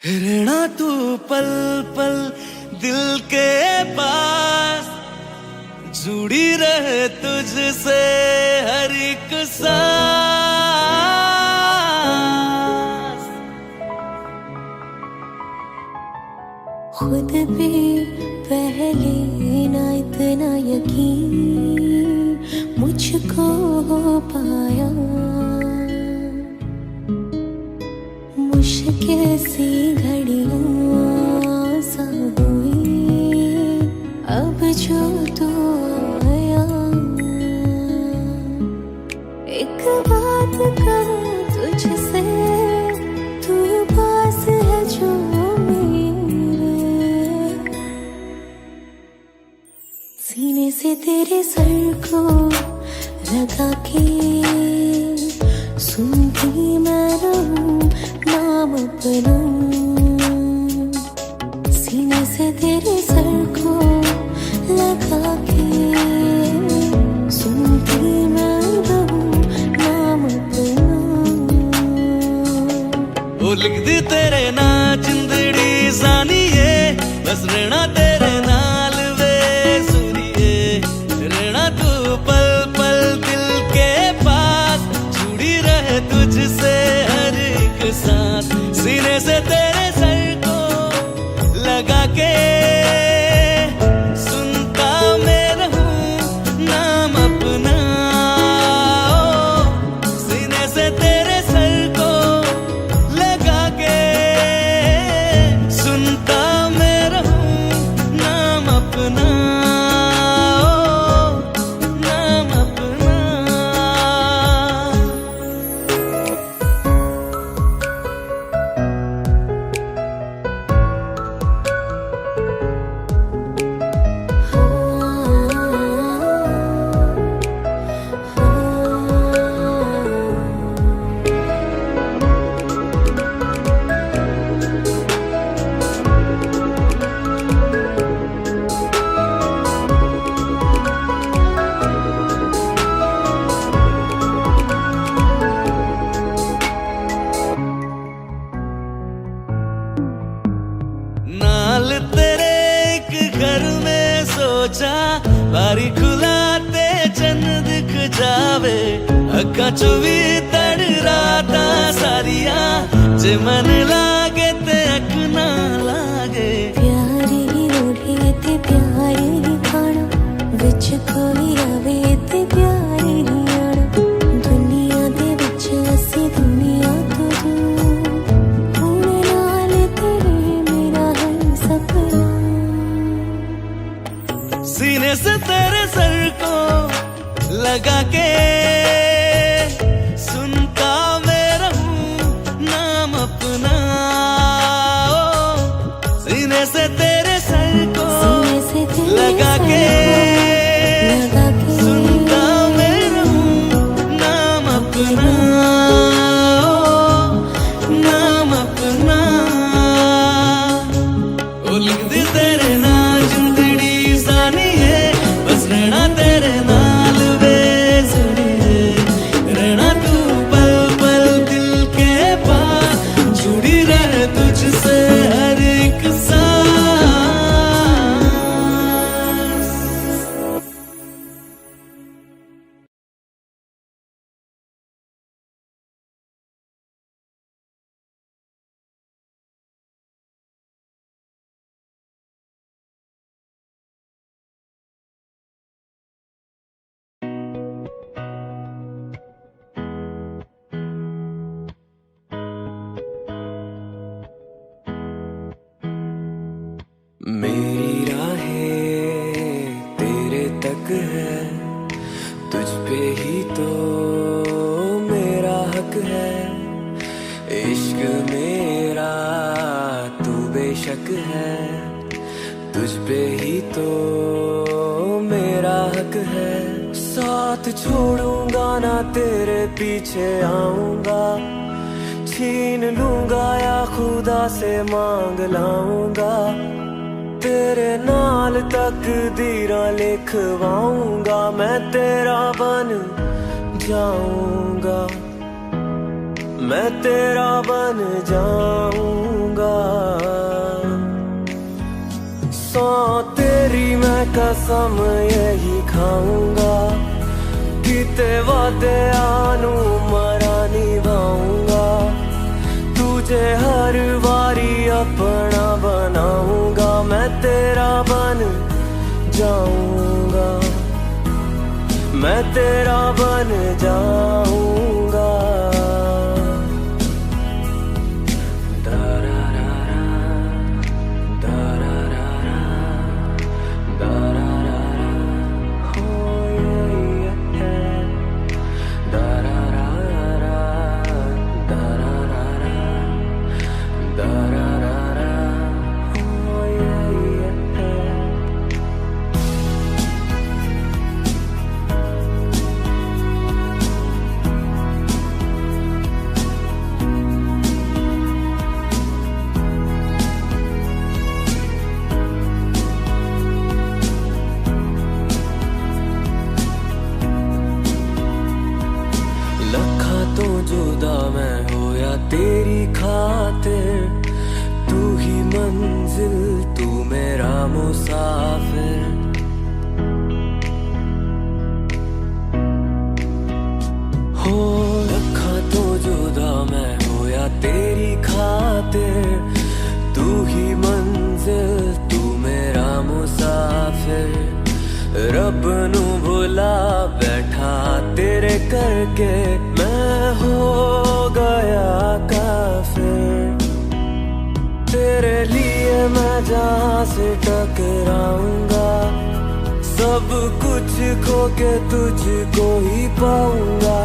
रहना तू पल पल दिल के पास, जुड़ी रहे तुझसे हर एक सांस। खुद भी पहले ना इतना यकीन मुझको हो पाया, मुश्किल सी घड़ियां सा हुई अब जो तू आया। एक बात कहूं तुझसे, तू पास है जो मेरे, सीने से तेरे सर को लगा के सुनती मैं रहूं नाम अपना। सीने से तेरे सर को लगा के सुनती मैं रहूं नाम अपना। वो लिख दी तेरे ना जिंदड़ी जानिए, बस रहना तेरे नाल वे सुनिए। रहना तू पल पल दिल के पास, जुड़ी रहे तुझसे हर एक सांस। सीने से तेरे सर को लगा के सुनता मैं रहूं नाम अपना। सीने से तेरे सर को लगा के सुनता मैं रहूं नाम अपना, नाम अपना। नाल तेरे एक घर में सोचा, बारी खुलाते चन्न दिख जावे। अक्का चुवी तड़ राता सारिया, जे मन लागे ते अख ना लागे। प्यारी ओढ़े ते प्यारी खाना, विच कोई आवे ते प्यारी आना। दुनिया दे विच असी दुनिया तो दूर, हुण नाल तेरे मेरा हर सपना। सीने से तेरे सर को लगा के सुनता मैं रहूं नाम अपना। सीने से तेरे सर को लगा के सुनता मैं रहूं नाम अपना, नाम अपना। वो लिख दी तेरे ना जिंदड़ी जानिए, बस रहना तेरे नाल वे जुड़िए। रहना तू पल पल दिल के पास, जुड़ी रहे तुझसे हर एक सांस। मेरी राहें तेरे तक है, तुझ पे ही तो मेरा हक है। इश्क मेरा तू बेशक है, तुझ पे ही तो मेरा हक है। साथ छोड़ूंगा ना तेरे पीछे आऊंगा, छीन लूंगा या खुदा से मांग लाऊंगा। तेरे नाल तकदीरां लिखवाऊंगा, मैं तेरा बन जाऊंगा, मैं तेरा बन जाऊंगा। कसम यही खाऊंगा किते वादे आनू मरा निभाऊंगा तुझे हर बारी अपना बनाऊंगा मैं तेरा बन जाऊंगा मैं तेरा बन जाऊंगा लखा तो जुदा मैं होया तेरी खातिर तू ही मंजिल तू मेरा मुसाफिर हो लखा तो जुदा मैं होया तेरी खातिर तू ही मंजिल तू मेरा मुसाफिर रब नू भुला बैठा तेरे करके मैं हो गया काफिर तेरे लिए मैं जहाँ से टकराऊंगा सब कुछ खो के तुझको ही पाऊंगा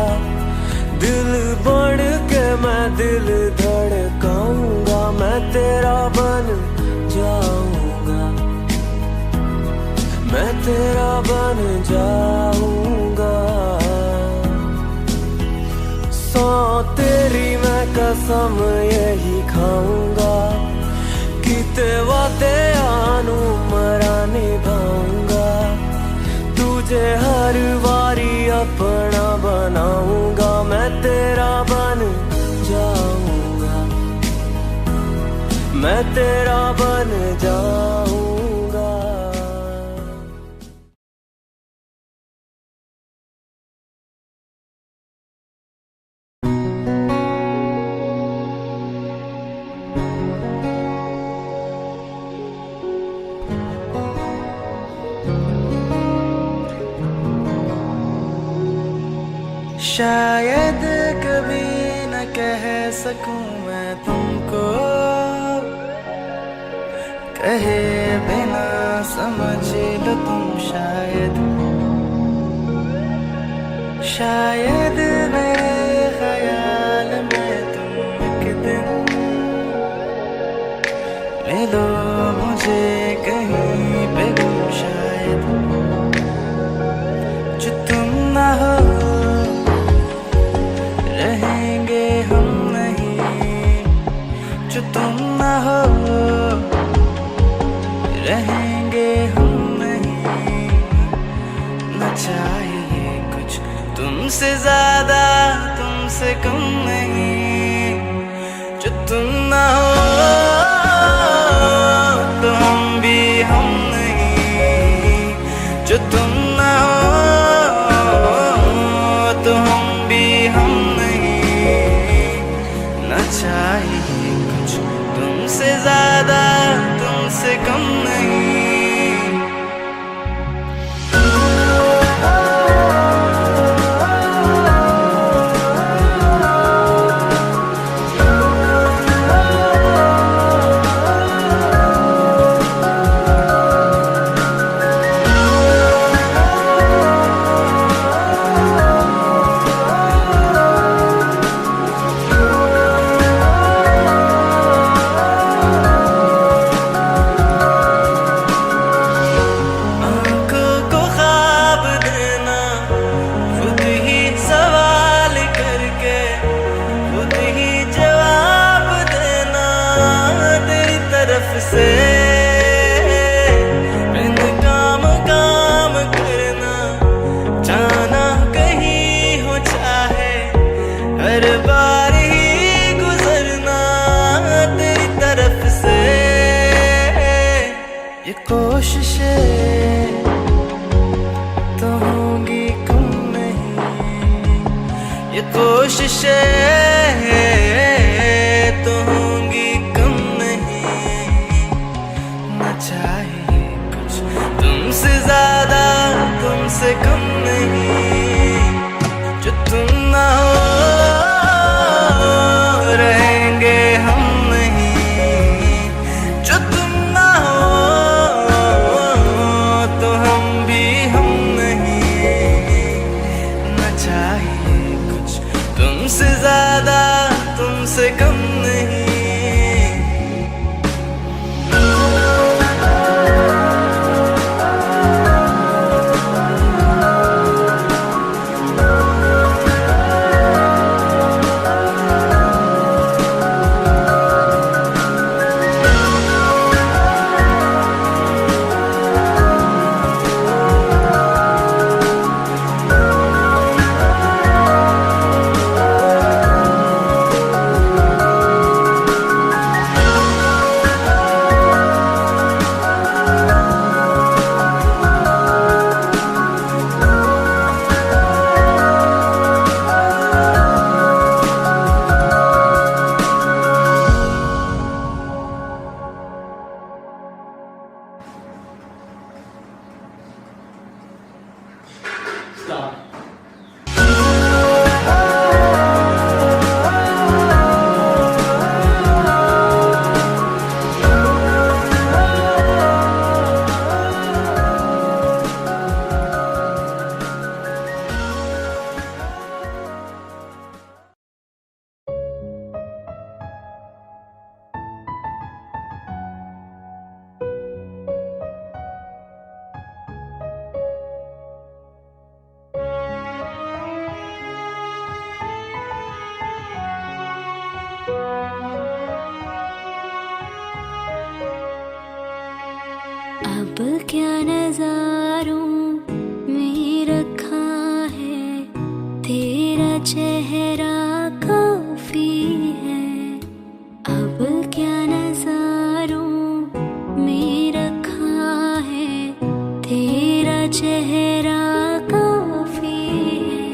दिल बढ़ के मैं दिल धड़काऊंगा मैं तेरा बन जाऊंगा मैं तेरा बन जाऊंगा सौ तेरी मैं कसम यही खाऊंगा किते वादे आनू मरा निभाऊंगा तुझे हर बारी अपना बनाऊंगा मैं तेरा बन जाऊंगा मैं तेरा बन जाऊंगा शायद कभी न कह सकूं मैं तुमको कहे बिना समझ लो तुम शायद मेरे ख्याल में तुम एक दिन ले लो मुझे कहीं पे गुम शायद जो तुम ना हो रहेंगे हम नहीं जो तुम ना हो रहेंगे हम नहीं न चाहिए कुछ तुमसे ज्यादा तुमसे कम नहीं जो तुम ना हो तो हम भी हम नहीं जो तुम ना हो तो हम भी हम चाहिए कुछ तुमसे ज्यादा तुमसे कम नहीं से बिन काम करना जाना कहीं हो चाहे हर बार ही गुजरना तेरी तरफ से ये कोशिशें कोशिशें तो होंगी कम नहीं, न चाहिए कुछ तुमसे ज्यादा तुमसे कम नहीं। जो तुम ना हो रहेंगे हम नहीं, जो तुम ना हो तो हम भी हम नहीं। न चाहिए कुछ तुमसे ज्यादा तुमसे कम नहीं। अब क्या नजारों में रखा है, तेरा चेहरा काफी है। अब क्या नजारों में रखा है, तेरा चेहरा काफी है।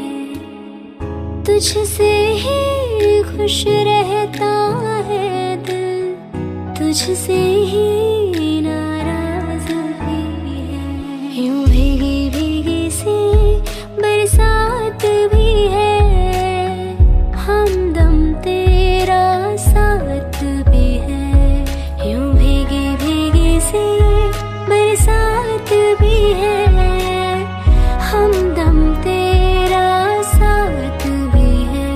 तुझसे ही खुश रहता है दिल, तुझसे ही यूं भीगी भीगी सी बरसात भी है, हमदम तेरा साथ भी है। यूं भीगी भीगी सी बरसात भी है, हमदम तेरा साथ भी है।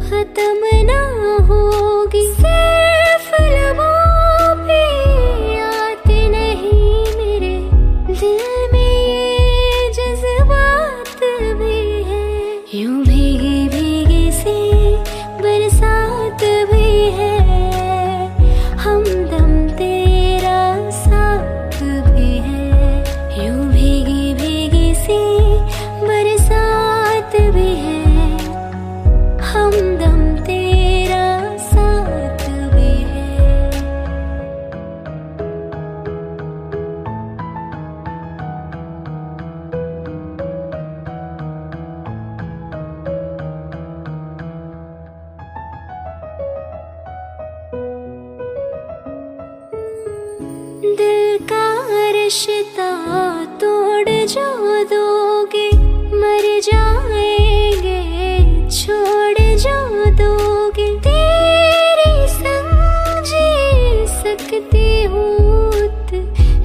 खत्म ना होगी, सिर्फ लबों पे आते नहीं मेरे दिल में ये जज्बात भी है। यूं भीगी भीगी सी बरसात भी है, हमदम तेरा साथ भी है। यूं भीगी भीगी सी बरसात भी है, हमदम तेरा साथ भी है। दिल का रिश्ता तोड़ जो दोगे, मर जाएंगे छोड़ जो दोगे। तेरे संग जी सकती हूँ,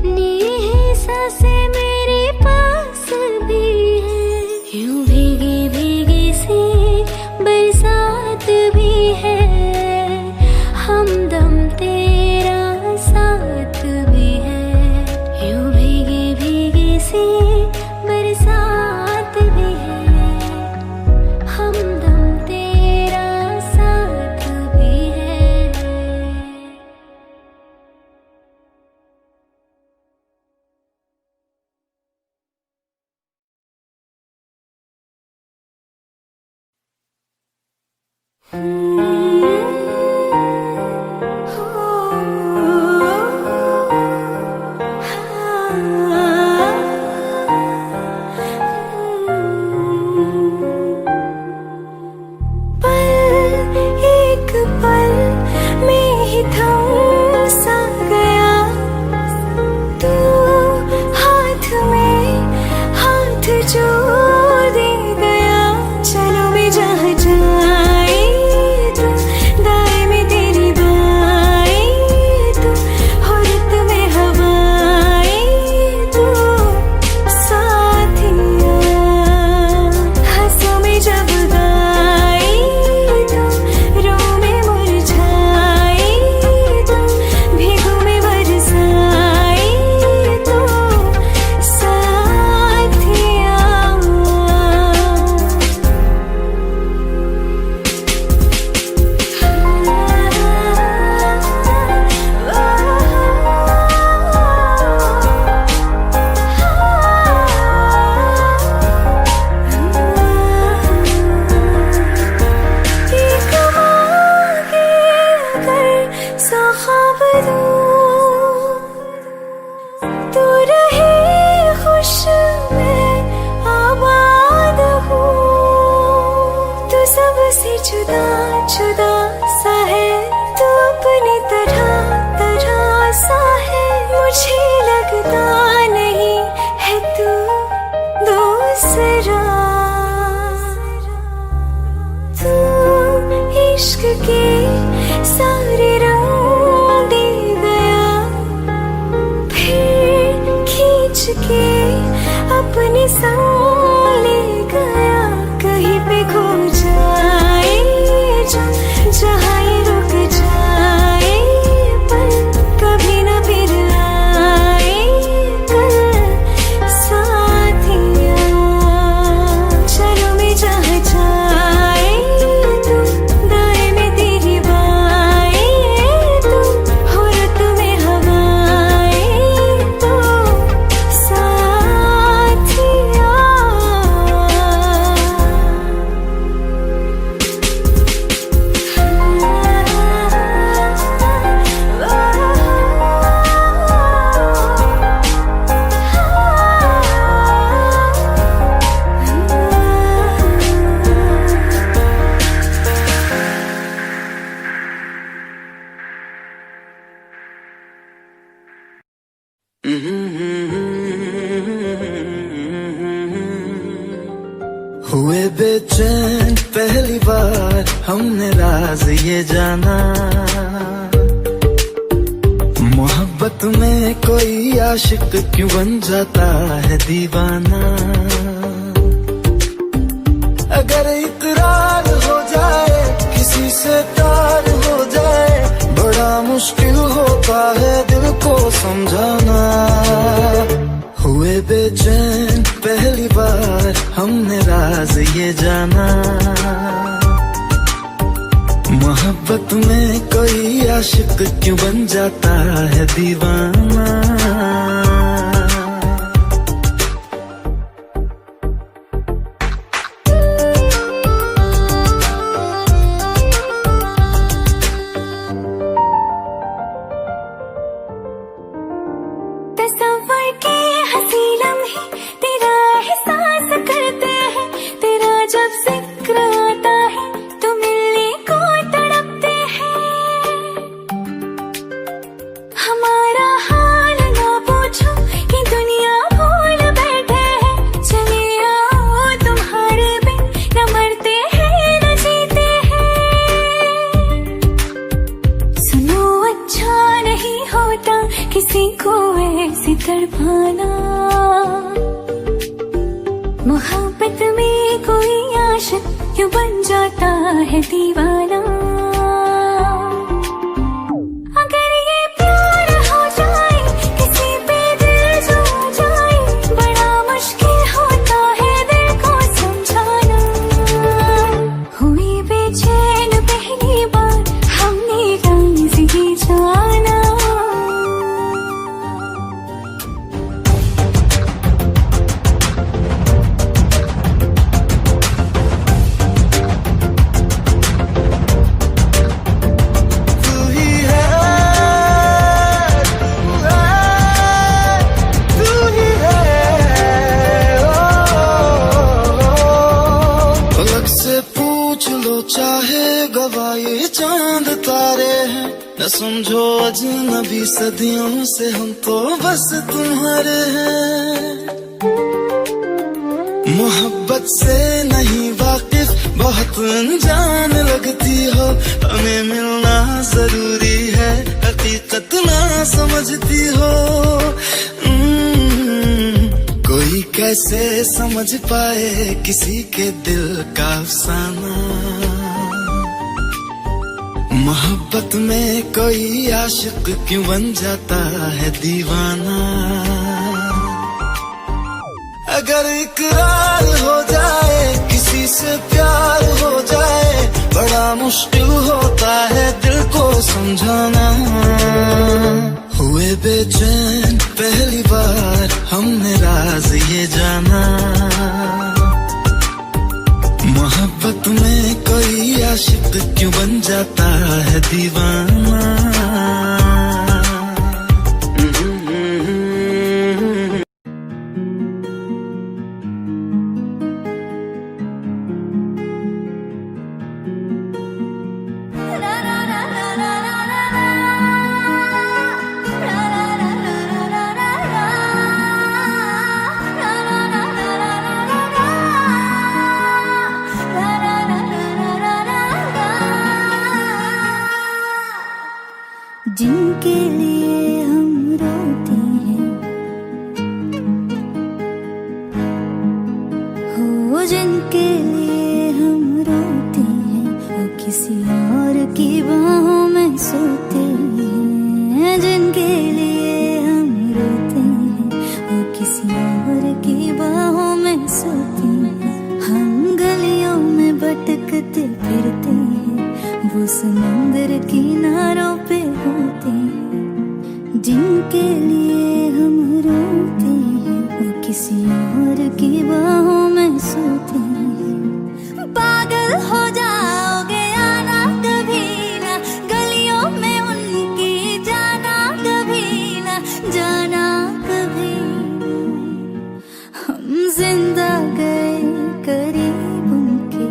नीह सांसें मेरे पास भी है। यूं भीगी भीगी सी बरसात भी है, हमदम तेरा साथ भी है। यूं भीगी भीगी सी बरसात भी है। एक पल में ही थम सा गया तू, हाथ में हाथ जो दे गया। चलो भी जहाँ जाए तू, दाएं में तेरी बाएं तू, हो रुत में हवाएं तू, साथिया हंसों में जब गाए तू, रो में मुरझाए तू, भीगों में बरसाए तू, साथिया। एक मांगे अगर सौ ख्वाब दूं, तू रहे खुश मैं आबाद हूँ। तू सबसे जुदा जुदा सा है, तू अपनी तरह तरह सा है। मुझे लगता नहीं है तू दूसरा। तू इश्क के सारे रंग दे गया, फिर खींच के अपने संग ले गया। कहीं पे खो जाए जो, जहाँ ये रुक जाए पर कभी न फिर आए कल, साथिया। चलो मैं जहाँ जाए तू, दाएं में तेरी बाएं तू, हो रुत में हवाएं तू, साथिया। हुए बेचैन पहली बार हमने राज ये जाना, मोहब्बत में कोई आशिक क्यों बन जाता है दीवाना। अगर इकरार हो जाए किसी से प्यार हो जाए, बड़ा मुश्किल होता है दिल को समझाना। हुए बेचैन पहली बार हमने राज ये जाना, मोहब्बत में कोई आशिक क्यों बन जाता है दीवाना। तस्वर के हंसी लम्हे तेरा एहसास करते हैं, तेरा जब जिक्र आता है तो मिलने को तड़पते हैं। हमारा हाल ना पूछो कि दुनिया भूल बैठे हैं, चले आओ तुम्हारे बिन न मरते हैं न जीते हैं। सुनो अच्छा नहीं होता किसी को ऐसे तड़पाना, मोहब्बत में कोई आशिक क्यों बन जाता है दीवाना। अगर ये प्यार हो जाए किसी पे दिल जो जाए, बड़ा मुश्किल होता है दिल को समझाना। हुई बेचैन पहली बार हमने राज ये जाना। समझो अजनबी सदियों से हम तो बस तुम्हारे हैं। मोहब्बत से नहीं वाकिफ बहुत अनजान लगती हो, हमें मिलना जरूरी है हकीकत ना समझती हो। कोई कैसे समझ पाए किसी के दिल का अफसाना, मोहब्बत में कोई आशिक क्यों बन जाता है दीवाना। अगर इकरार हो जाए किसी से प्यार हो जाए, बड़ा मुश्किल होता है दिल को समझाना। हुए बेचैन पहली बार हमने राज ये जाना, मोहब्बत में कोई आशिक क्यों बन जाता है दीवाना। जिनके लिए हम रोते हैं, हो जिनके लिए हम रोते हैं, वो किसी और की बाहों में सोते हैं। जिनके लिए हम रोते हैं, वो किसी और की बाहों में सोते हैं। हम गलियों में भटकते फिरते हैं, वो समंदर किनारों पे होते हैं। जिनके लिए हम रोते हैं, वो किसी और की बाहों में सोते हैं। पागल हो जाओगे आना कभी ना, गलियों में उनकी जाना कभी ना, जाना कभी ना। हम जिंदा गए करीब उनके,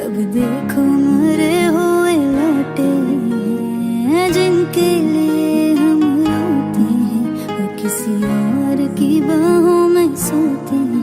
अब देखो मरे हुए लौटे हैं। जिनके लिए हम रोते हैं, वो किसी और की बाहों में सोते हैं।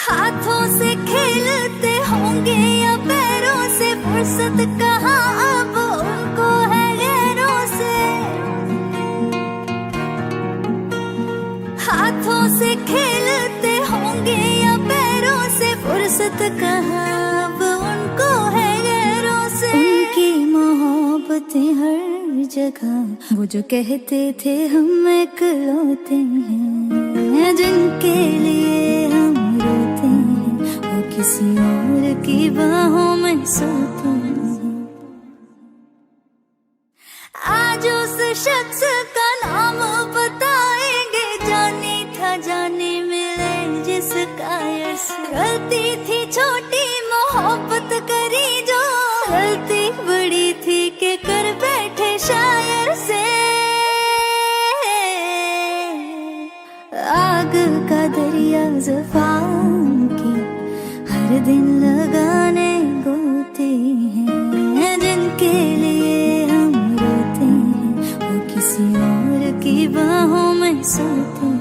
हाथों से खेलते होंगे या पैरों से, फुर्सत कहाँ अब उनको है गैरों से। हाथों से खेलते होंगे या पैरों से, फुर्सत कहाँ अब उनको है गैरों से। उनकी मोहब्बतें हर जगह, वो जो कहते थे हम इकलौते हैं। जिनके लिए हम रोते हैं, वो किसी और की बाहों में सोते हैं। आज उस शख्स का नाम बताएंगे, जाने था जाने मिले जिसका यश। गलती थी छोटी मोहब्बत करी जो, गलती बड़ी थी कि कर बैठे शायर से। आग का दरिया ज़ुबान की हर दिन लगाने गोते हैं। जिनके लिए हम रोते हैं, वो किसी और की बाहों में सोते हैं।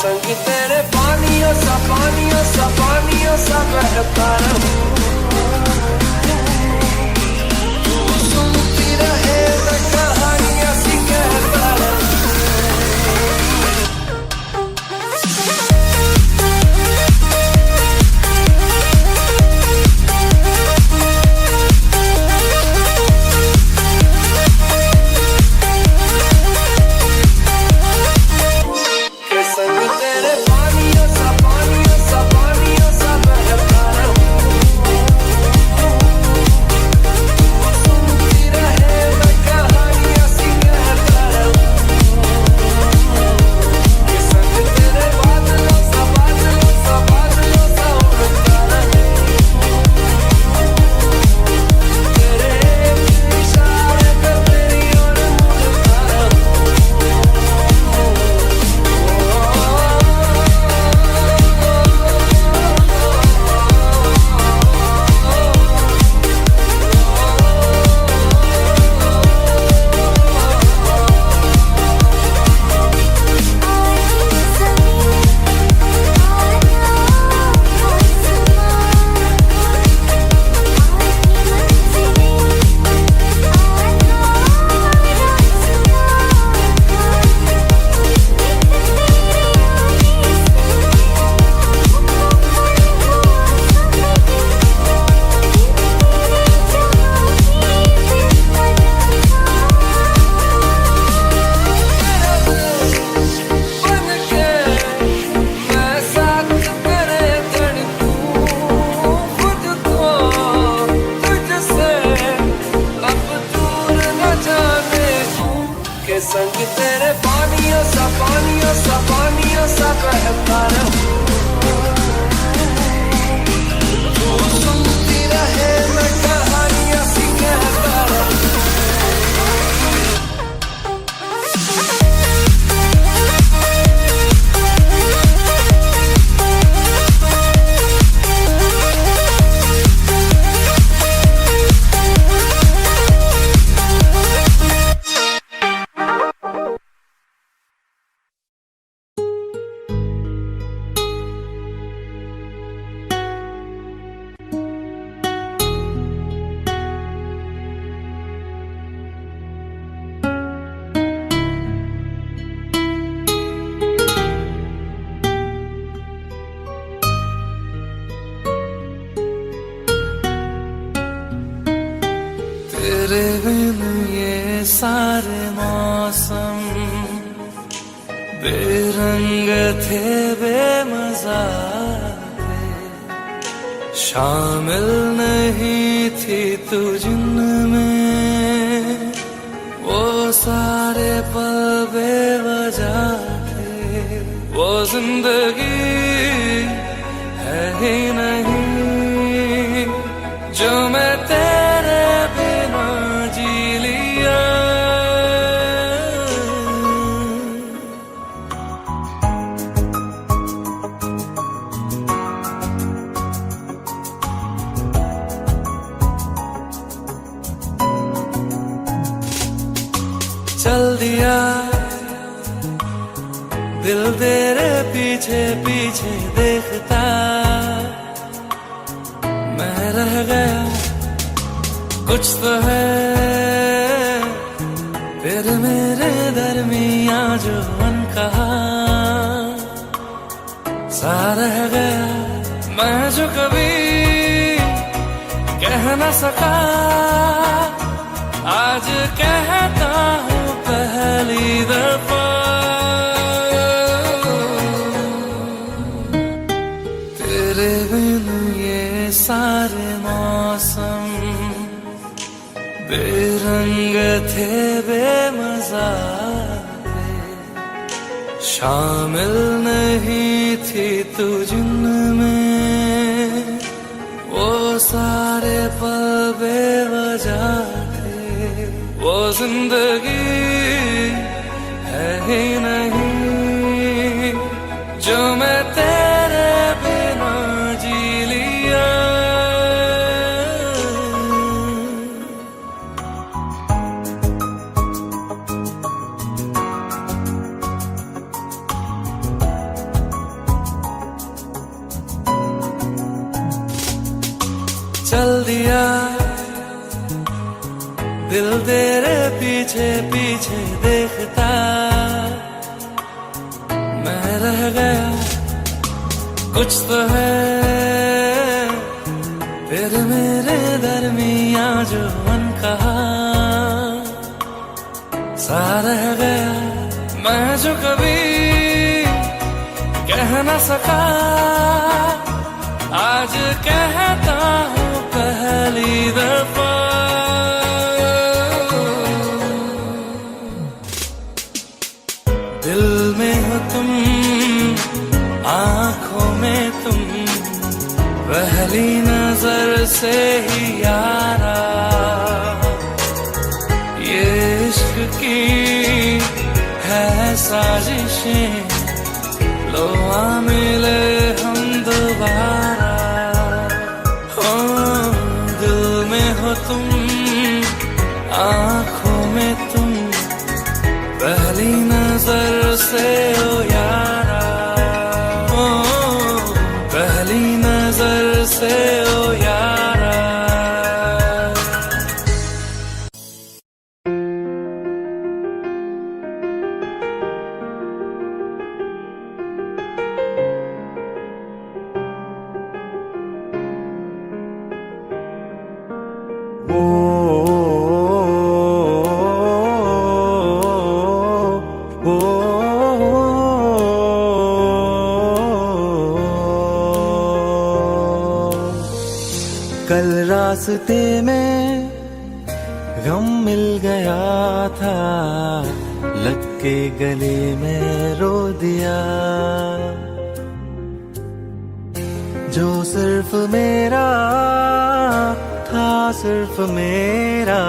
संग तेरे पानियों सा बहता रहूं तू सुनती रहे मैं कहानियां सी कहता रहूं संग तेरे पानियों सा बहता रहूं तू सुनती रहे मैं कहानियां सी कहता रहूं तेरे बिन ये सारे मौसम बेरंग थे बेमजा थे शामिल नहीं थी तू जिनमें वो सारे पल बेवजह थे वो जिंदगी है ही नहीं जो मैं तेरे बिना जी लिया चल दिया दिल तेरे पीछे पीछे देखता मैं रह गया कुछ तो है तेरे मेरे दरमियां जो अनकहा सा रह गया मैं जो कभी कह न सका आज कहता हूँ पहली दफा तेरे बिन ये सारे मौसम बेरंग थे बेमजा थे शामिल नहीं थी तू जिनमें वो सारे पल बेवजह थे वो जिंदगी है ही नहीं जो मैं तेरे बिना जी लिया दिया, दिल तेरे पीछे पीछे देखता, मैं रह गया। कुछ तो है तेरे मेरे दरमियां जो अनकहा सा रह गया। मैं जो कभी कह न सका, आज कहता हूँ पहली दफा। दिल में हो तुम, आंखों में तुम, पहली नजर से ही यारा। ये इश्क की है साजिशें, लो आ मिले हम दोबारा। हो दिल में हो तुम, आंखों में तुम, पहली नजर से ओ यारा। ओ पहली नजर से ओ यारा। कल रास्ते में गम मिल गया था, लग के गले में रो दिया। जो सिर्फ मेरा था, सिर्फ मेरा,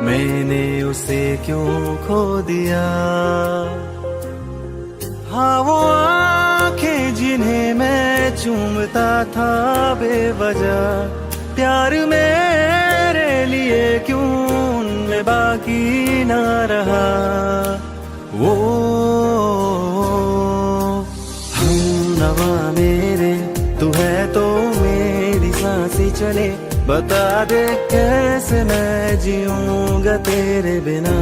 मैंने उसे क्यों खो दिया। हाँ वो आंखें जिन्हें मैं चूमता था बेवजह, प्यार मेरे लिए क्यों उनमें बाकी ना रहा। वो हम नवा मेरे, तू है तो मेरी सांसें चले। बता दे कैसे मैं जीऊंगा तेरे बिना।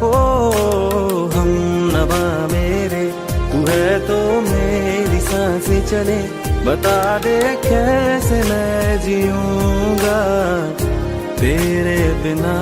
ओ हम नवा मेरे, तू है तो मेरी सांसें चले। बता दे कैसे मैं जीऊंगा तेरे बिना।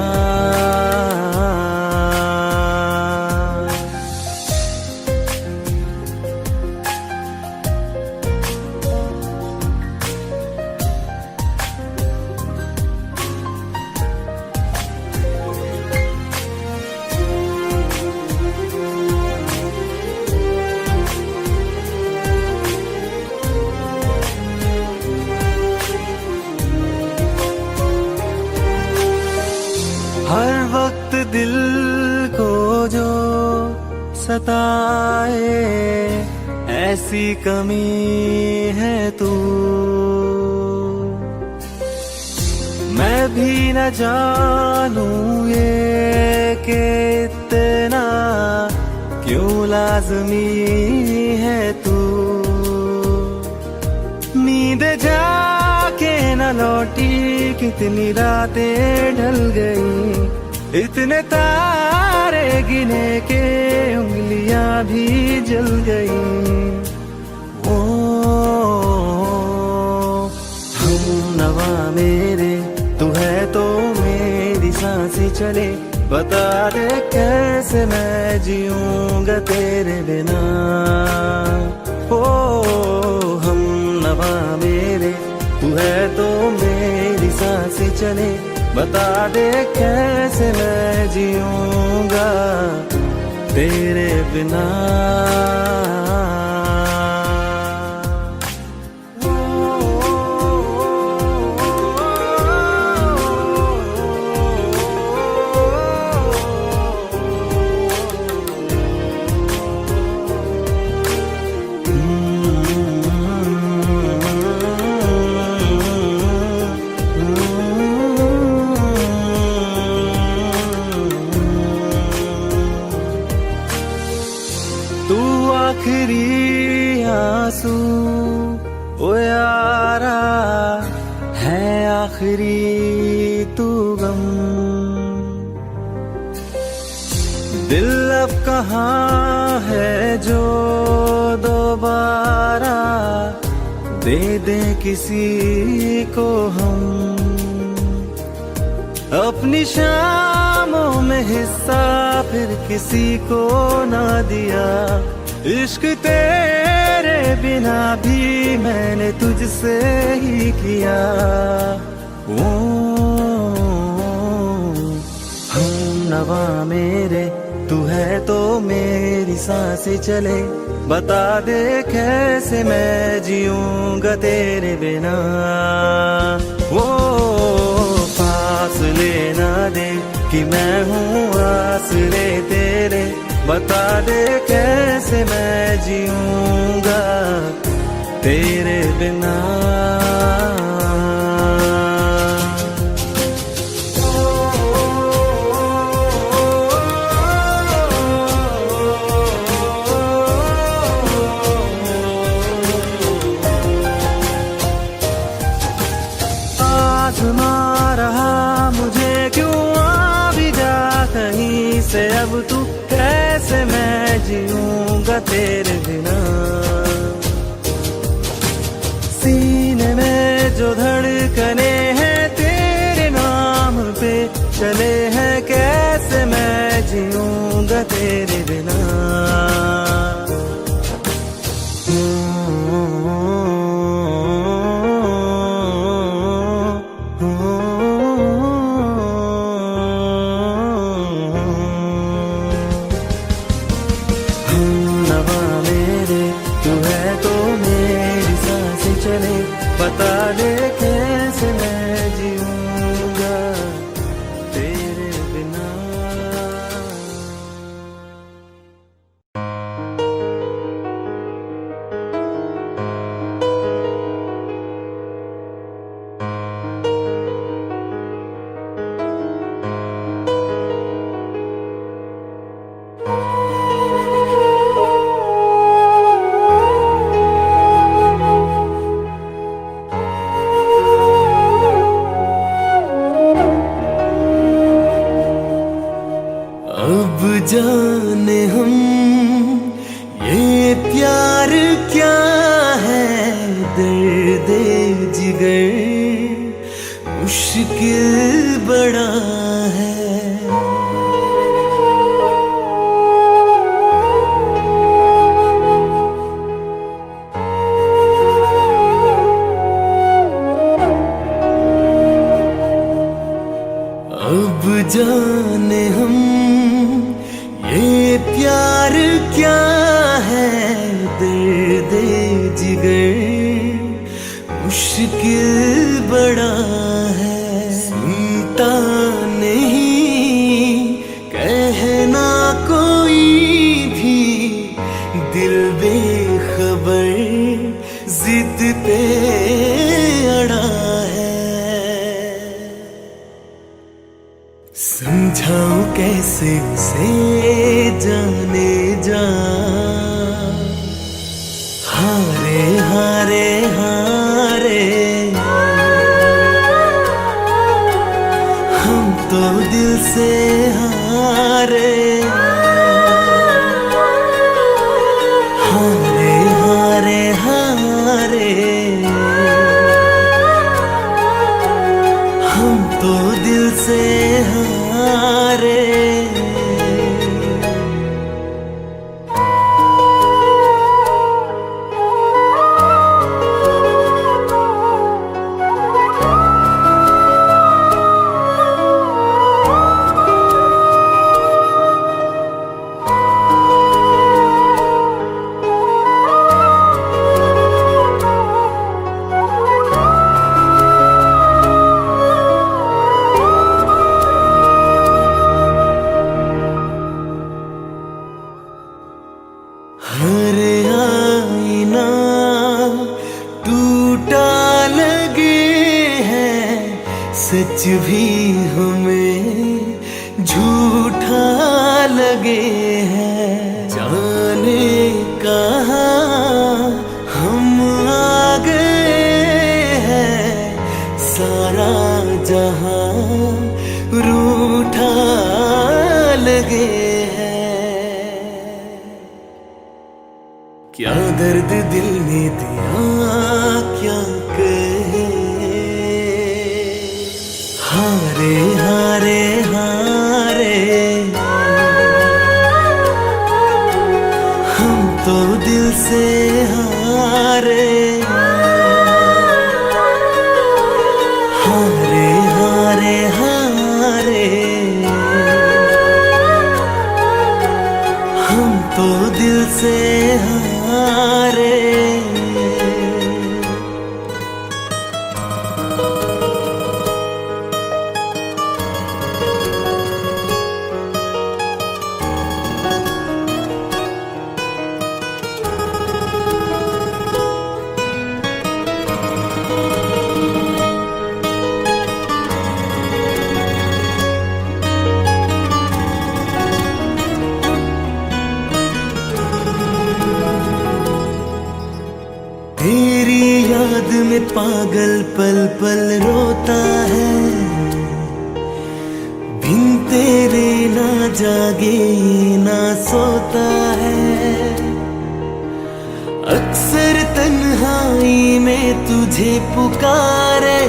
हर वक्त दिल को जो सताए, ऐसी कमी है तू। मैं भी न जानूं ये कि इतना क्यों लाज़मी है तू। नींद जाके न लौटी, कितनी रातें ढल गई। इतने तारे गिने के उंगलियां भी जल गई। ओ हम नवा मेरे, तू है तो मेरी सांसें चले। बता दे कैसे मैं जीऊंगा तेरे बिना। ओ हम नवा मेरे, तू है तो मेरी सांसें चले। बता दे कैसे मैं जीऊंगा तेरे बिना। आखिरी आंसू ओ यारा, आखिरी तू गम। दिल अब कहाँ है जो दोबारा दे दे किसी को हम। अपनी शामों में हिस्सा फिर किसी को ना दिया। इश्क तेरे बिना भी मैंने तुझसे ही किया। ओ हम नवा मेरे तू है तो मेरी सांसें चले। बता दे कैसे मैं जीऊंगा तेरे बिना। वो फासले ना दे कि मैं हूँ आसरे तेरे। बता दे कैसे मैं जीऊंगा तेरे बिना। आजमा रहा मुझे क्यों आ भी जा कहीं से। अब तू कैसे मैं जीऊंगा तेरे बिना। सीने में जो धड़कने हैं तेरे नाम पे चले हैं। कैसे मैं जीऊंगा तेरे बिना। बता दे कैसे मैं जीऊंगा तेरे बिना। अब जाने हम ये प्यार क्या है। दर्द जिगर मुश्किल बड़ा है। अब जाने हम ये प्यार क्या है। दर्द जिगर मुश्किल बड़ा है। सुनता नहीं कहना कोई भी। दिल बेखबर जिद पे अड़ा है। समझाऊं कैसे उसे जाने जा। हारे हारे हारे हम तो दिल से हारे। हारे हारे हारे हम तो दिल से हारे। हर आईना टूटा लगे है। सच भी हमें झूठा लगे है। जाने कहाँ हम आ गए हैं। सारा यहाँ रूठा लगे है। क्या दर्द दिल ने दिया क्या कहे, हारे हारे हारे हम तो दिल से हारे, हारे हारे हारे हम तो दिल से हारे। तेरी याद में पागल पल पल रोता है, बिन तेरे ना जागे ना सोता है। अक्सर तन्हाई में तुझे पुकारे,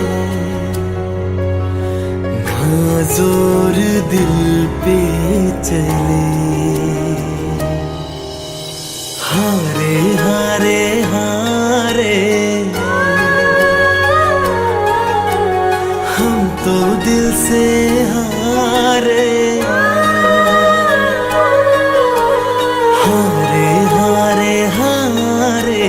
ना जोर दिल पे चले, हारे हारे हारे हम तो दिल से हारे, हारे हारे हारे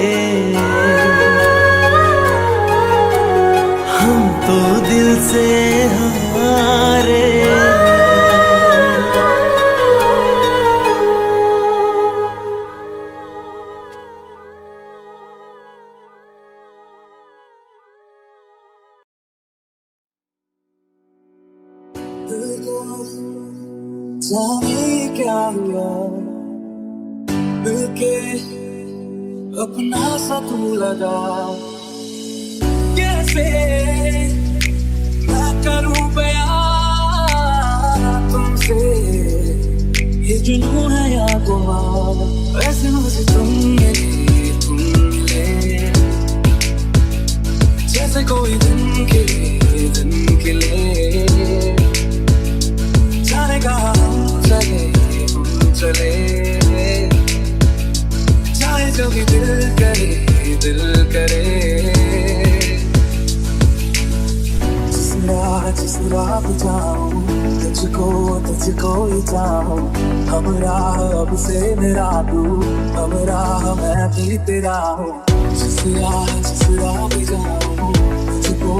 हम तो दिल से हारे। जाने क्या हुआ दिल के अपना सा तू लगा, कैसे मैं करूं बयां तुमसे, ये जुनून है या गुमान, ऐसे मुझे तुम मिले जैसे कोई दिन खिले जाने का हम चले चाहे जो भी दिल करे जिस राह पे जाऊं तुझको ही चाहूं, हम राह अब से मेरा तू, हम राह मैं भी तेरा हूँ। जिस राह पे जाऊं तुझको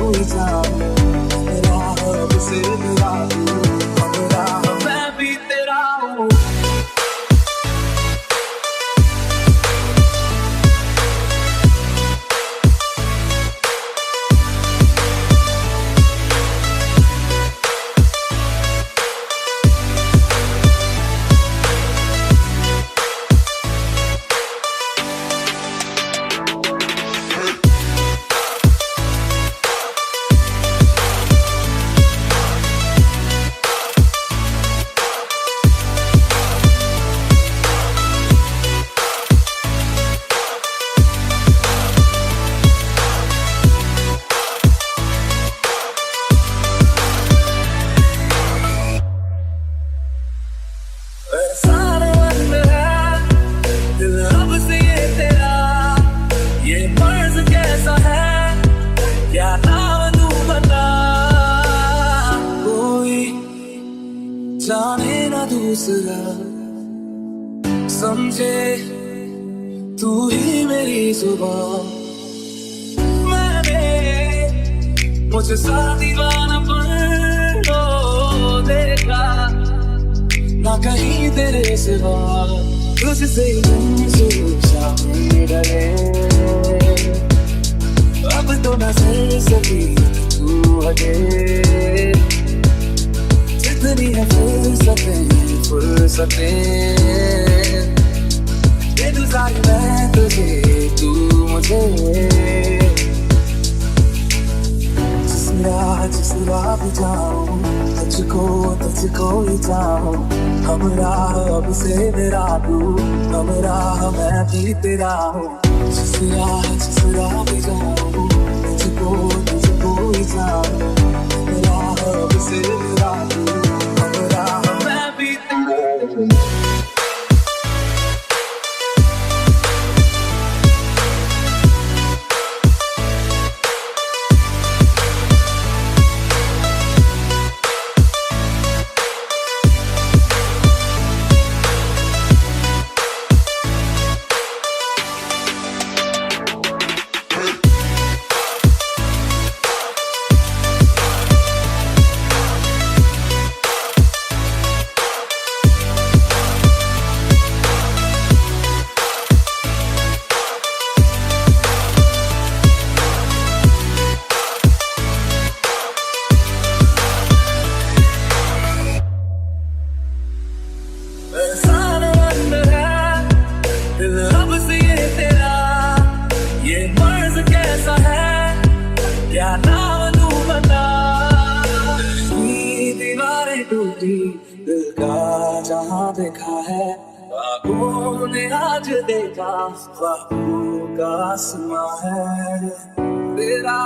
ही चाहूं, हम राह अब से मेरा तू, हम राह मैं भी तेरा हूँ। जाने ना दूसरा समझे तू ही मेरी जुबान, मैंने मुझे सा दीवानापन देखा ना कहीं तेरे सिवा, तुझसे रहे अब तो नजर से भी तू हटे, जितनी है फुर्सतें ये गुजारी मैं तुझे तू मुझे, जिस राह जिस राह भी जाऊं तुझको ही चाहूं। हम राह अब से मेरा तू, हम राह मैं भी तेरा हूँ। जिस राह भी जाऊं तुझको ही चाहूं। हम राह अब से मेरा तू, हम राह मैं भी तेरा हूँ। दिल का जहाँ देखा है ख्वाबों ने आज देखा, ख्वाबों का आसमां है तेरा।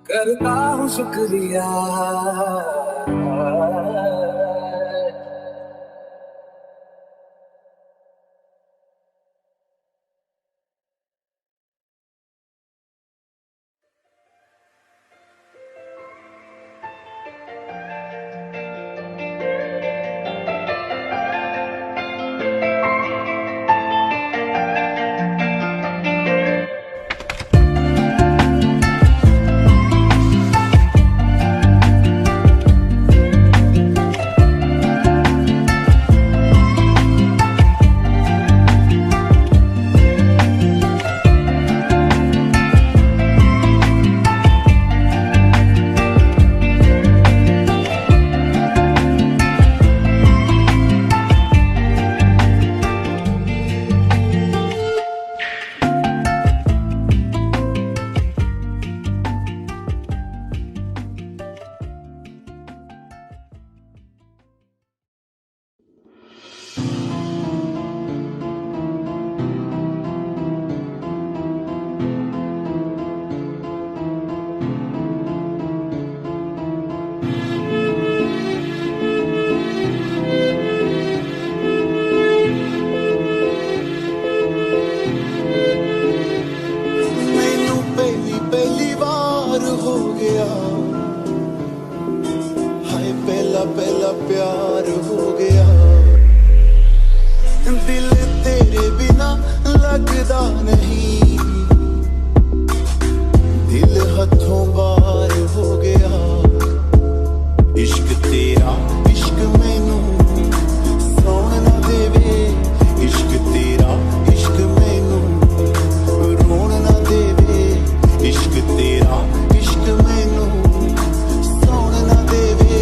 करता हूँ शुक्रिया पहला प्यार हो गया। दिल तेरे बिना लगदा नहीं, दिल हथों बाहर हो गया। इश्क तेरा इश्क मैनू सौन ना देवे, इश्क तेरा इश्क मैनू रोन ना देवे, इश्क तेरा इश्क मैनू सौन ना देवे,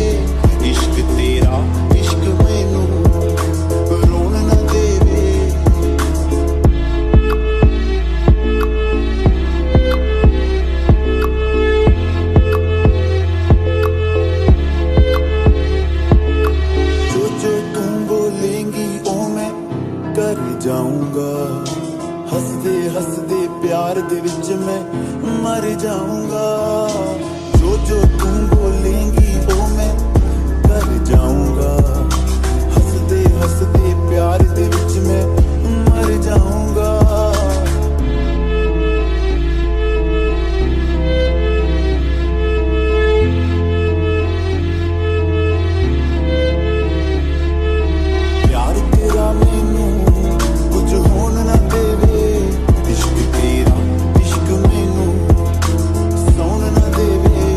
इश्क तेरा इश्क मैनू रोन ना देवे। जो तुम बोलेंगी ओ मैं कर जाऊंगा, हंसदे हंसदे प्यार दे विच मैं मर जाऊंगा। जो तुम बोलेंगी ओ मैं कर जाऊंगा, हंसदे हंसदे प्यार दे विच मैं मर जाऊंगा। प्यार तेरा मैनू कुछ होन ना देवे, इश्क तेरा इश्क मैनू सौन ना देवे।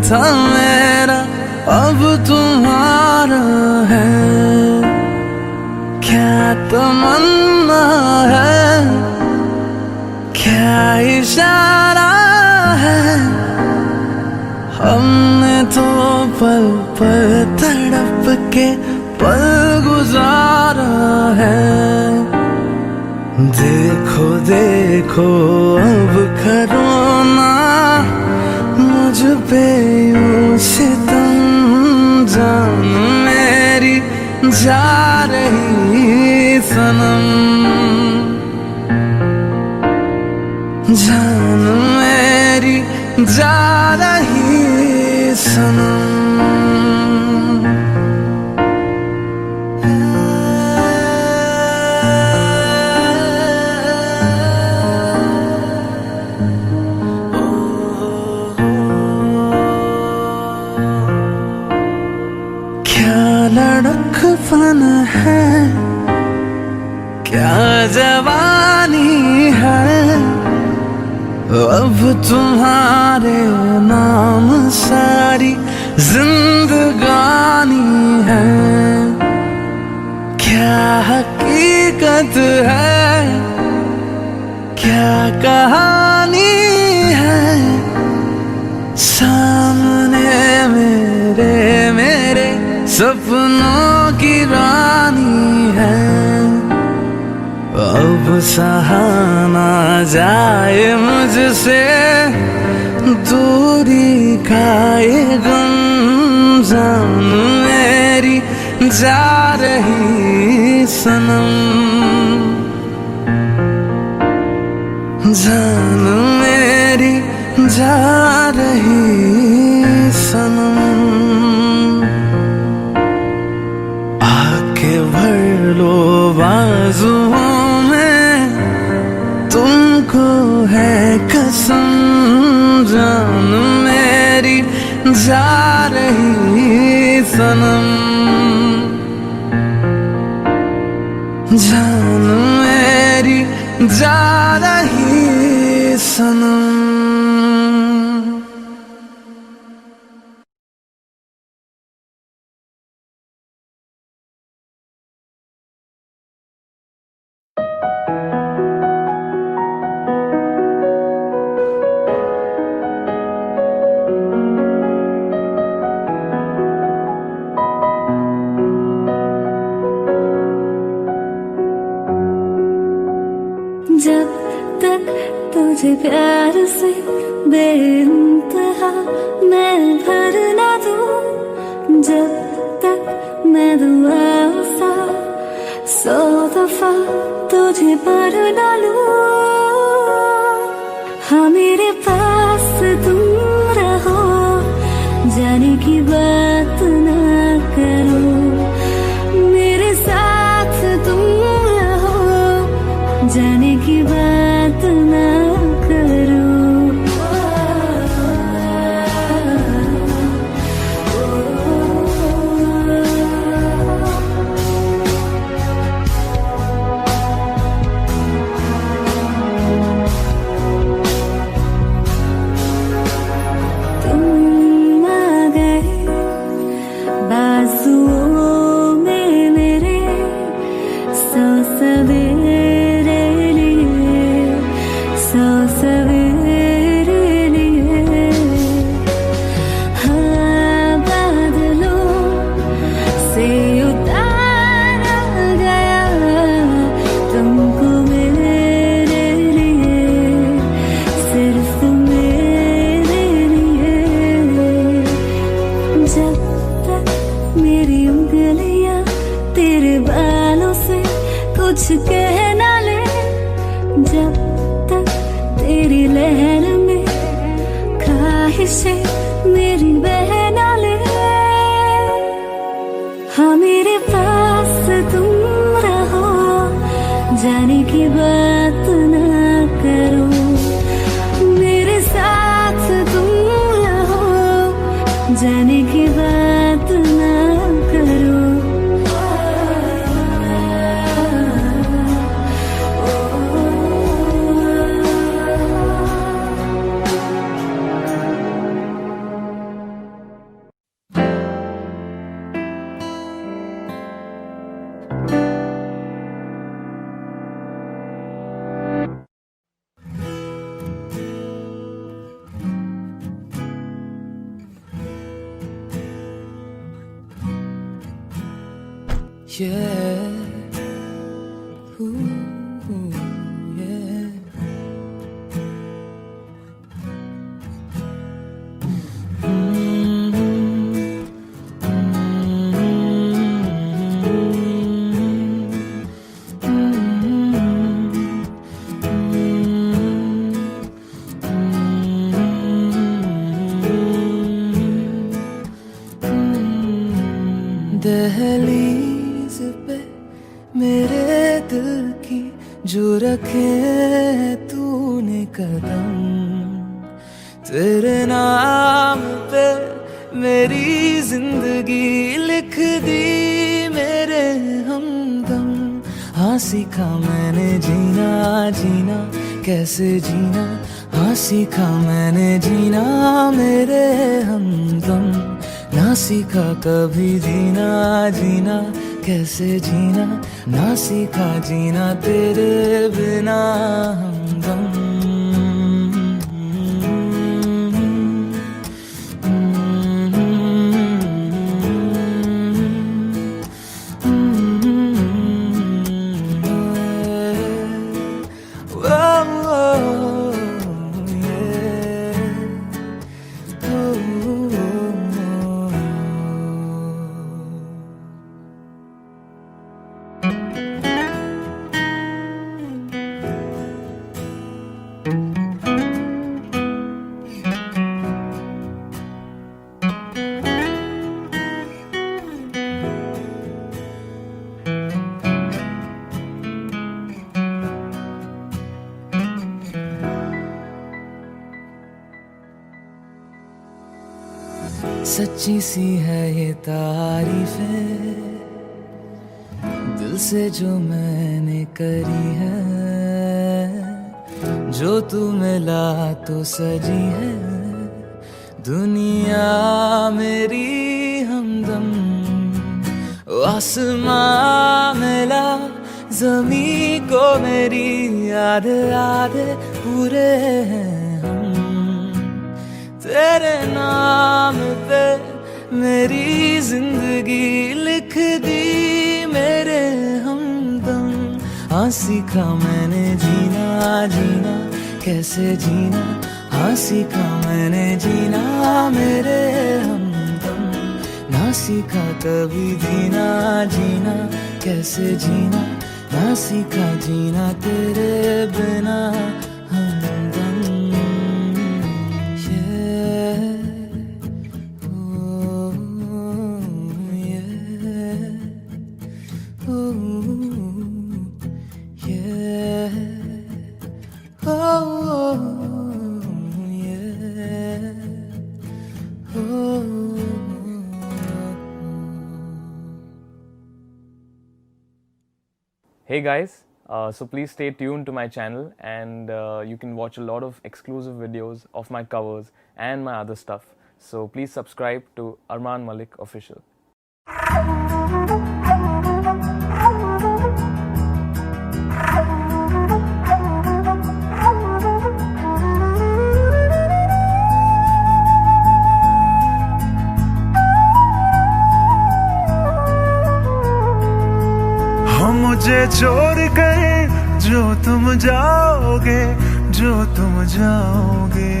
था मेरा अब तुम्हारा है। क्या तमन्ना है, क्या इशारा है, हमने तो पल पल तड़प के पल गुजारा है। देखो देखो अब करो ना मुझ पे यूं सितम, जान मेरी जा रही सनम, जान मेरी जा रही सनम। क्या लड़कपन है, क्या जवानी है, अब तुम्हारे नाम सारी जिंदगानी है। क्या हकीकत है, क्या कहानी है, सामने मेरे सपनों की रानी है। अब सहा ना जाए मुझसे दूरी का ये गम, जान मेरी जा रही सनम, जान मेरी जा रही सनम। आके भर लो बाजुओं में, तुमको है कसम, जान मेरी जा रही सनम, जान मेरी जा रही सनम। जब तक तुझे प्यार से बेइंतहा मैं भर ना दूं, जब तक मैं दुआ सा 100 दफा तुझे पर ना लूं। हाँ मेरे पास तुम रहो, जाने की बात ना करो, मेरे साथ तुम रहो, जाने की बात ना करो। तुम आ गए बाजुओं में मेरे, 100 सवेरे लिए, 100 सवेरे लिए। हाँ बादलों से उतारा गया तुमको मेरे लिए, सिर्फ मेरे लिए। जब तक मेरी उंगलियां तेरे बालों से कुछ कह ना ले, जब तक तेरी लहर में ख्वाहिशें मेरी बह ना ले। हाँ मेरे पास तुम रहो, जाने की बात ना करो, मेरे साथ तुम रहो, जाने की बात ना करो। yeah. Ooh, yeah. दहलीज पे मेरे दिल की जो रखे तूने कदम, तेरे नाम पे मेरी जिंदगी लिख दी मेरे हमदम। हाँ सीखा मैंने जीना जीना कैसे जीना, हाँ सीखा मैंने जीना मेरे हमदम। ना सीखा कभी जीना जीना कैसे जीना, ना सीखा जीना तेरे बिना हमदम। सच्ची सी है ये तारीफें दिल से जो मैंने करी है, जो तू मिला तो सजी है दुनिया मेरी हमदम। आसमां मिला जमी को मेरी याद आधे पूरे हैं हम, तेरे नाम पे मेरी जिंदगी लिख दी मेरे हमदम। हाँ सीखा मैंने जीना जीना कैसे जीना, हाँ सीखा मैंने जीना मेरे हमदम। ना सीखा कभी जीना जीना कैसे जीना, ना सीखा जीना तेरे बिना हमदम। Hey guys, so please stay tuned to my channel and you can watch a lot of exclusive videos of my covers and my other stuff. So please subscribe to Arman Malik Official. मुझे छोड़ कर जो तुम जाओगे, जो तुम जाओगे,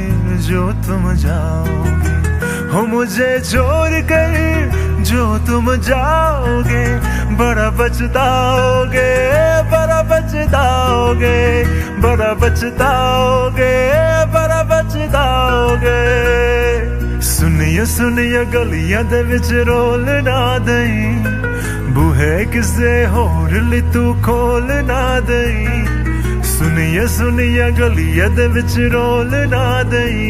जो तुम जाओगे। हो मुझे छोड़ कर जो तुम जाओगे, बड़ा पछताओगे, बड़ा पछताओगे, बड़ा पछताओगे, बड़ा पछताओगे। सुनिए सुनिए गलियां दे विच रोल ना दई, बूहे किसे होर ली तू खोल ना दई। सुनिए सुनिए गलियां दे विच रोल ना दई,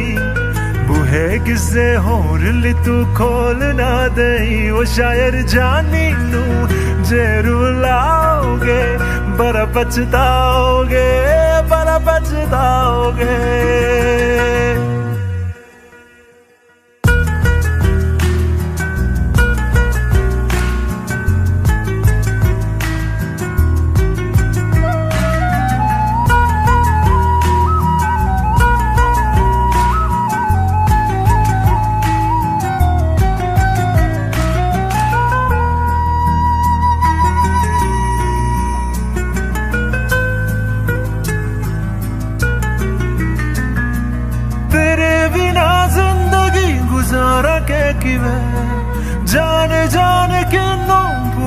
बूहे किसे होर ली तू खोल ना दई। ओ शायर जानी नू जे रुलाओगे, बड़ा पछताओगे, बड़ा पछताओगे।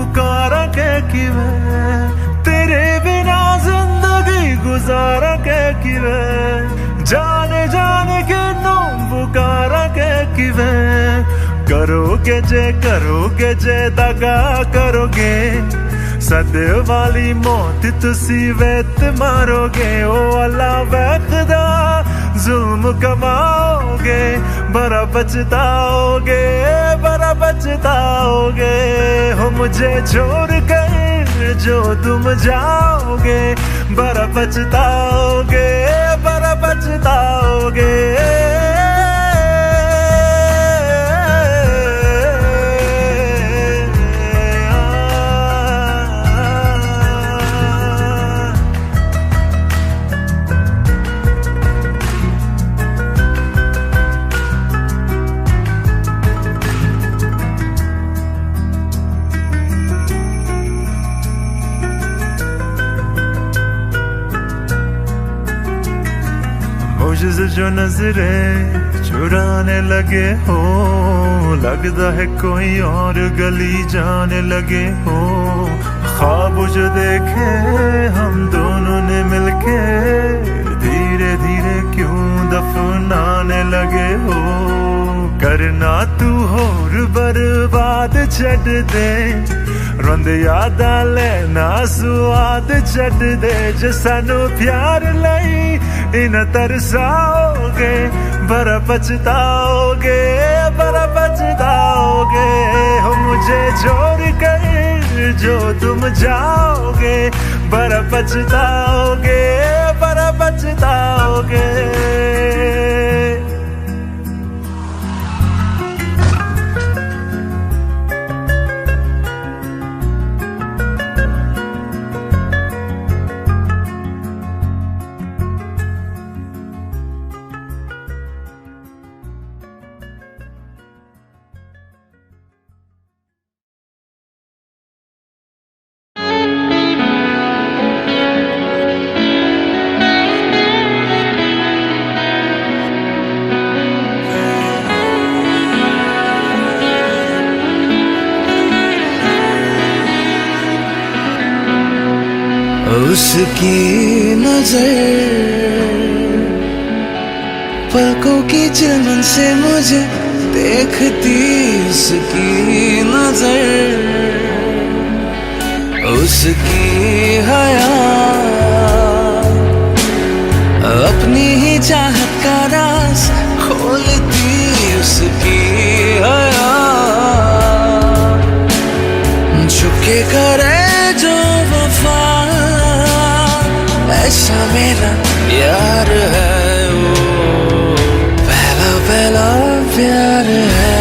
पुकारा के किवें तेरे बिना जिंदगी गुजारा के किवें जाने जाने के नाम पुकारा के किवें करोगे जे दगा करोगे सदे वाली मौत तुसी वेत मारोगे ओ अल्लाह वैखदा जुल्म कमाओगे बड़ा पछताओगे हो मुझे छोड़ कर जो तुम जाओगे बड़ा पछताओगे मुझसे जो नजरे चुराने लगे हो लगता है कोई और गली जाने लगे हो ख्वाब जो देखे हम दोनों ने मिलके धीरे धीरे क्यों दफनाने लगे हो करना तू होर बर्बाद छड़ दे रोंद यादा लेना स्वाद छड़ दे जे सानू प्यार लई इन तरसाओगे बड़ा पछताओगे हो मुझे छोड़ कर जो तुम जाओगे बड़ा पछताओगे उसकी नजर पलकों की चिलमन से मुझे देखती उसकी नजर उसकी हया अपनी ही चाहत का राज खोलती उसकी हया झुके करे जो वफा ऐसा मेरा यार है वो पहला प्यार है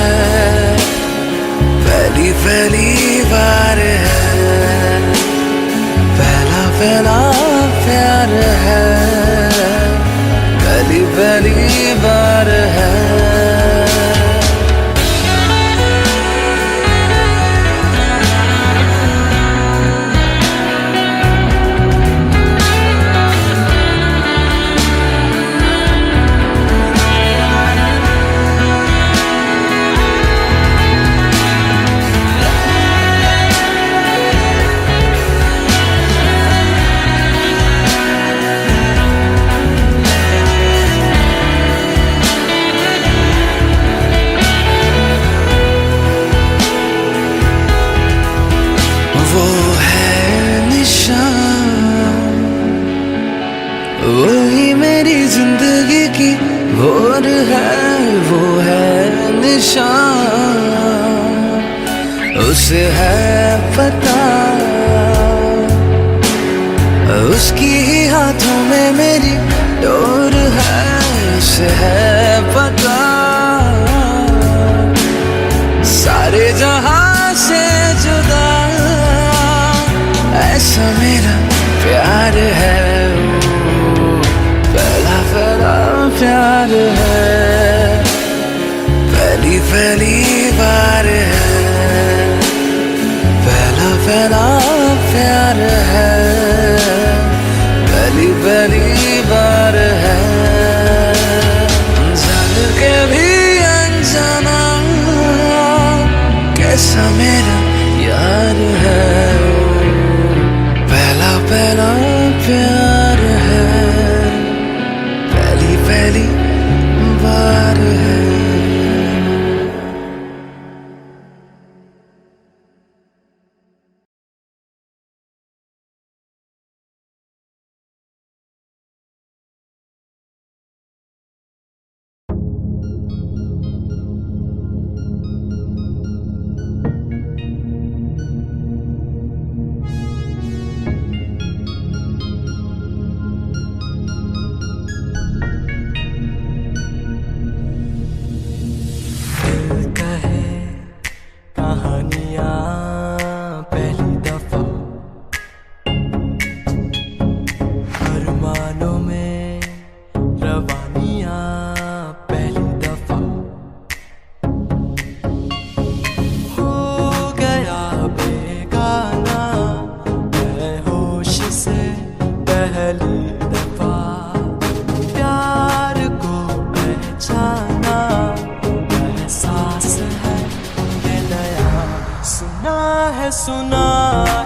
पहली बार है पहला प्यार है पहली बार है वही मेरी जिंदगी की भोर है वो है निशान उसे है पता उसकी ही हाथों में मेरी डोर है उसे है पता सारे जहां से जुदा ऐसा मेरा प्यार है पहला प्यार है पहली बार है पहला प्यार है पहली बार है जान के भी अनजाना कैसा मेरा यार है प्यार है, पहली पहली बार है। सुना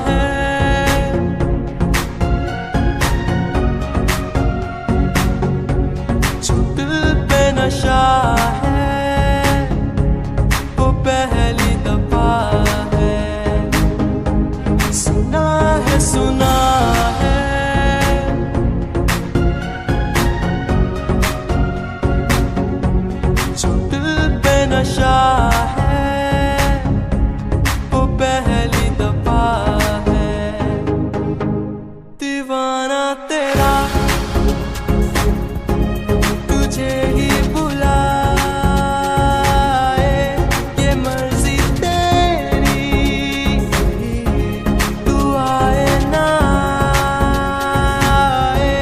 है जो दिल पे नशा है वो पहली दफा है। सुना है जो दिल पे नशा है वो पहली दफा है। दीवाना तेरा तुझे ही बुलाए, ये मर्जी तेरी तू आए ना आए।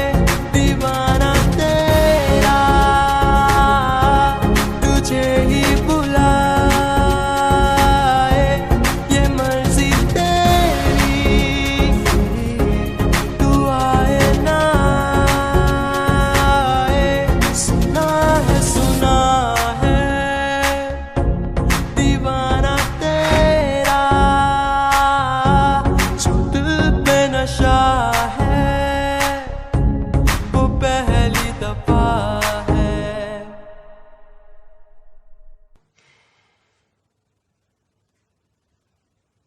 दीवाना तेरा तुझे ही बुलाए, ये मर्जी तेरी तू आए ना आए। सुना है दीवाना तेरा जो दिल पे नशा है वो पहली दफा है।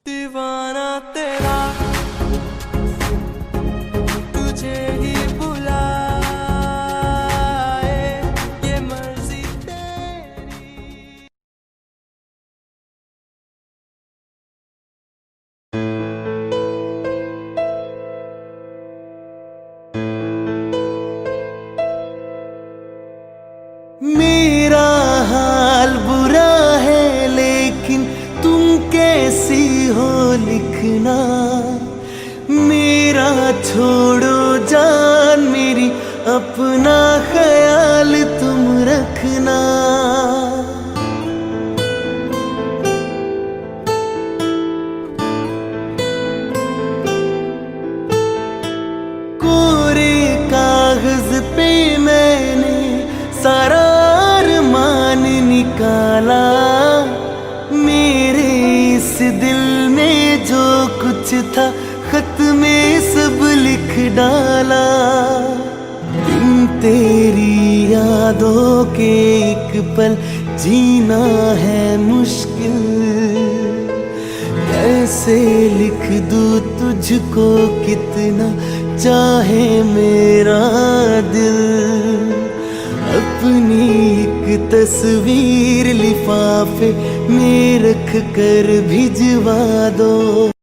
दीवाना तेरा तुझे ही बुलाए, ये मर्जी तेरी। मेरा हाल बुरा है लेकिन तुम कैसी हो लिखना। मेरा छोड़ो जान मेरी, अपना ख्याल तुम रखना। कोरे कागज पे मैंने सारा अरमान निकाला। मेरे इस दिल में जो कुछ था खत में सब लिख डाला। बिन तेरी यादों के एक पल जीना है मुश्किल। कैसे लिख दूं तुझको कितना चाहे मेरा दिल। अपनी एक तस्वीर लिफाफे में रख कर भिजवा दो।